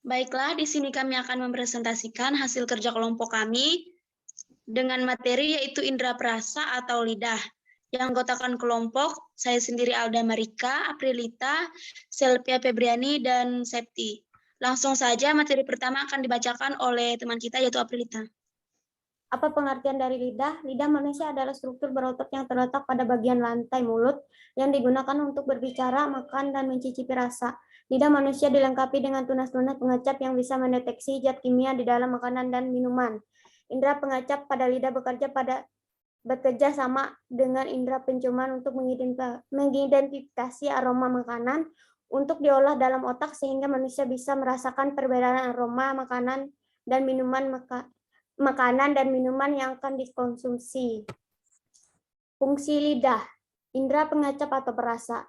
Baiklah, di sini kami akan mempresentasikan hasil kerja kelompok kami dengan materi yaitu indera perasa atau lidah. Yang anggotakan kelompok, saya sendiri Alda Marika, Aprilita, Selvia Febriani, dan Septi. Langsung saja materi pertama akan dibacakan oleh teman kita yaitu Aprilita. Apa pengertian dari lidah? Lidah manusia adalah struktur berotot yang terletak pada bagian lantai mulut yang digunakan untuk berbicara, makan, dan mencicipi rasa. Lidah manusia dilengkapi dengan tunas-tunas pengecap yang bisa mendeteksi zat kimia di dalam makanan dan minuman. Indera pengecap pada lidah bekerja sama dengan indera penciuman untuk mengidentifikasi aroma makanan untuk diolah dalam otak sehingga manusia bisa merasakan perbedaan aroma makanan dan minuman yang akan dikonsumsi. Fungsi lidah, indera pengecap atau perasa.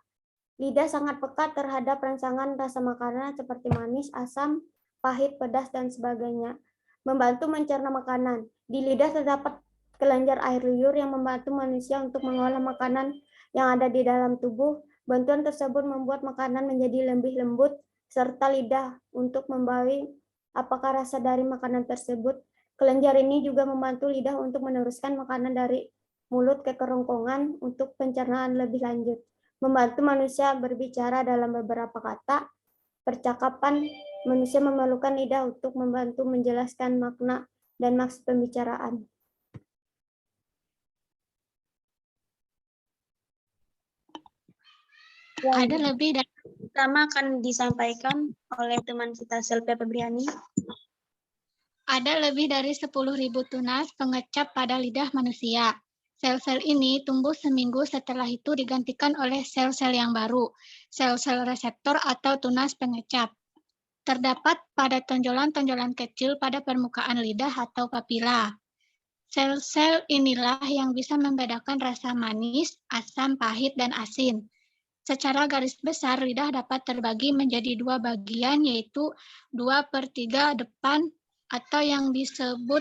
Lidah sangat peka terhadap rangsangan rasa makanan seperti manis, asam, pahit, pedas, dan sebagainya. Membantu mencerna makanan. Di lidah terdapat kelenjar air liur yang membantu manusia untuk mengolah makanan yang ada di dalam tubuh. Bantuan tersebut membuat makanan menjadi lebih lembut, serta lidah untuk membawi apakah rasa dari makanan tersebut. Kelenjar ini juga membantu lidah untuk meneruskan makanan dari mulut ke kerongkongan untuk pencernaan lebih lanjut. Membantu manusia berbicara dalam beberapa kata. Percakapan, manusia memerlukan lidah untuk membantu menjelaskan makna dan maksud pembicaraan. Ada lebih dari Pertama akan disampaikan oleh teman kita Selvia Febriani. Ada lebih dari 10.000 tunas pengecap pada lidah manusia. Sel-sel ini tumbuh seminggu setelah itu digantikan oleh sel-sel yang baru, sel-sel reseptor atau tunas pengecap. Terdapat pada tonjolan-tonjolan kecil pada permukaan lidah atau papila. Sel-sel inilah yang bisa membedakan rasa manis, asam, pahit, dan asin. Secara garis besar, lidah dapat terbagi menjadi dua bagian, yaitu 2/3 depan atau yang disebut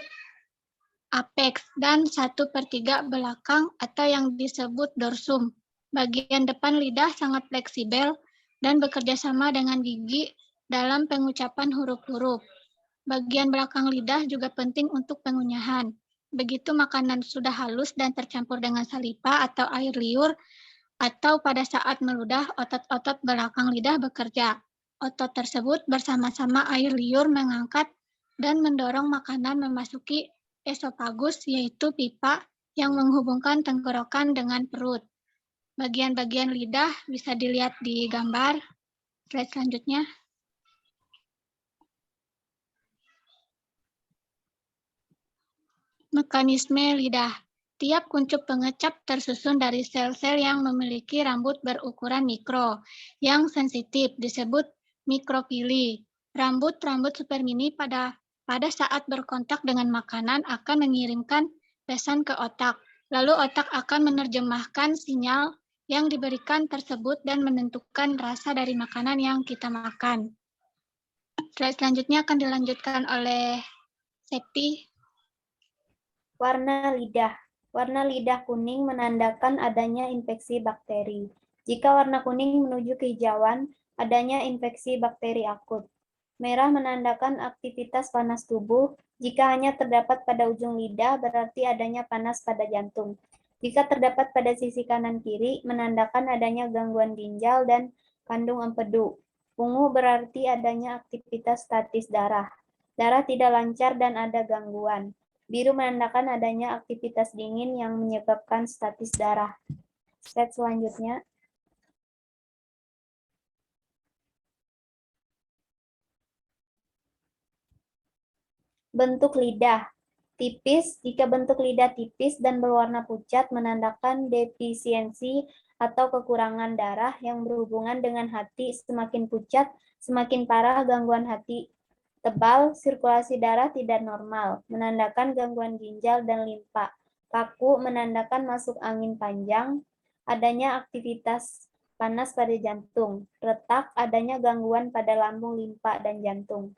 apex dan 1/3 belakang atau yang disebut dorsum. Bagian depan lidah sangat fleksibel dan bekerja sama dengan gigi dalam pengucapan huruf-huruf. Bagian belakang lidah juga penting untuk pengunyahan. Begitu makanan sudah halus dan tercampur dengan saliva atau air liur, atau pada saat meludah, otot-otot belakang lidah bekerja. Otot tersebut bersama-sama air liur mengangkat dan mendorong makanan memasuki esofagus, yaitu pipa yang menghubungkan tenggorokan dengan perut. Bagian-bagian lidah bisa dilihat di gambar. Slide selanjutnya. Mekanisme lidah. Tiap kuncup pengecap tersusun dari sel-sel yang memiliki rambut berukuran mikro, yang sensitif disebut mikrofili. Rambut-rambut supermini pada saat berkontak dengan makanan akan mengirimkan pesan ke otak. Lalu otak akan menerjemahkan sinyal yang diberikan tersebut dan menentukan rasa dari makanan yang kita makan. Slide selanjutnya akan dilanjutkan oleh Septi. Warna lidah. Warna lidah kuning menandakan adanya infeksi bakteri. Jika warna kuning menuju kehijauan, adanya infeksi bakteri akut. Merah menandakan aktivitas panas tubuh. Jika hanya terdapat pada ujung lidah, berarti adanya panas pada jantung. Jika terdapat pada sisi kanan kiri, menandakan adanya gangguan ginjal dan kandung empedu. Ungu berarti adanya aktivitas statis darah. Darah tidak lancar dan ada gangguan. Biru menandakan adanya aktivitas dingin yang menyebabkan statis darah. Slide selanjutnya. Bentuk lidah. Tipis, jika bentuk lidah tipis dan berwarna pucat menandakan defisiensi atau kekurangan darah yang berhubungan dengan hati. Semakin pucat, semakin parah gangguan hati. Tebal, sirkulasi darah tidak normal, menandakan gangguan ginjal dan limpa. Kaku menandakan masuk angin panjang, adanya aktivitas panas pada jantung. Retak, adanya gangguan pada lambung, limpa, dan jantung.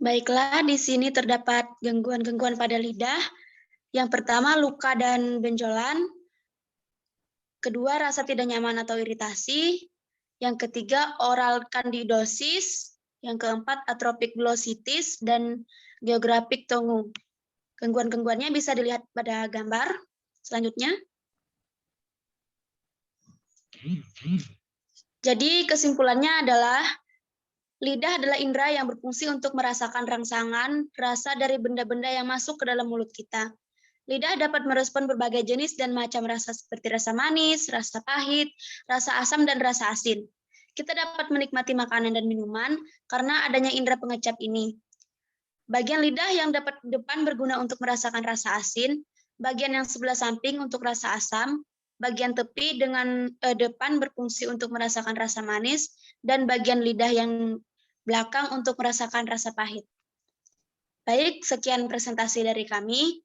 Baiklah, di sini terdapat gangguan-gangguan pada lidah. Yang pertama, luka dan benjolan. kedua, rasa tidak nyaman atau iritasi. Yang ketiga, oral kandidosis. Yang keempat, atropik glositis dan geografik tongu. Gangguan-gangguannya bisa dilihat pada gambar selanjutnya. Jadi kesimpulannya adalah lidah adalah indera yang berfungsi untuk merasakan rangsangan, rasa dari benda-benda yang masuk ke dalam mulut kita. Lidah dapat merespon berbagai jenis dan macam rasa seperti rasa manis, rasa pahit, rasa asam, dan rasa asin. Kita dapat menikmati makanan dan minuman karena adanya indera pengecap ini. Bagian lidah yang dapat depan berguna untuk merasakan rasa asin, bagian yang sebelah samping untuk rasa asam, bagian tepi dengan depan berfungsi untuk merasakan rasa manis, dan bagian lidah yang belakang untuk merasakan rasa pahit. Baik, sekian presentasi dari kami.